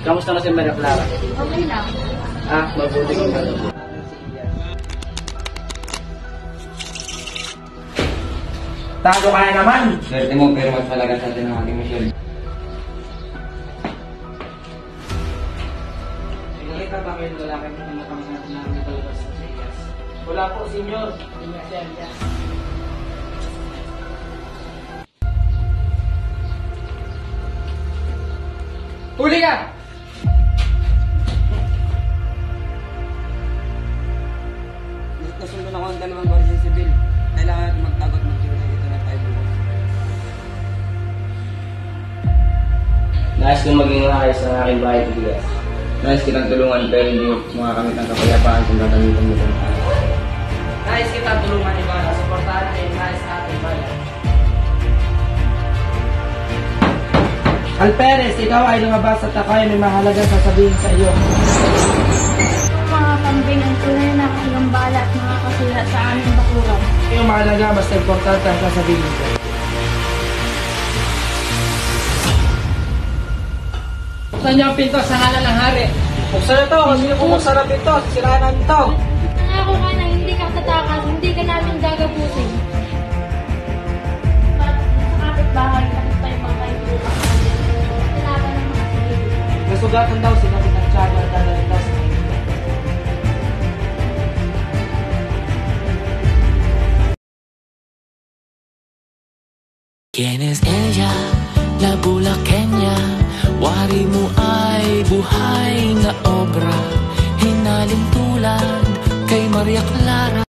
Kamusta na si Maria Clara? Okay lang. Mabuti ko. Tago ka na naman! Swerte mo pero mas malaga sa atin ang ating mission. Nakita ba kayo ng lalaki na tumatang sa atin na nakalabas sa Vegas? Wala po, senyor. Ingasyan ka. Huli ka! Nasundo na ako ng dalawang Guardia Civil. Kailangan natin magtagot magtiwala dito na tayo bukas. Nais kong maging ayos sa aking bahay ito bigas. Nais kitang tulungan pero hindi mo makakamit ang kapayapaan kung gagamitan mo ito. Nais kita tulungan Ibarra. Suportahan ay nais ating bayan. Alperes, ikaw ay lumabas at ako ay may mahalagang sasabihin sa iyo. Mga kambing ang tunay na kanilang bala at mga kasulat sa aming bakuran. Iyong mahalaga, basta importante ang sasabihin ko. Buksan niyo ang pinto sa ngalan ng hari. Buksan na ito, kasi kung buksan na pinto, sisiraan namin ito. Nangako ka na hindi ka tatakas, hindi ka namin gagapusin. Sa kapitbahay kami tayo mga kaibigan. Kailangan ng mga kaibigan. Nasugatan daw si Kapitan Tiago at dadalitas na ito. ¿Quién es ella? La Bulaqueña. Wari mo ay buhay na obra, hinaling tulad kay Maria Clara.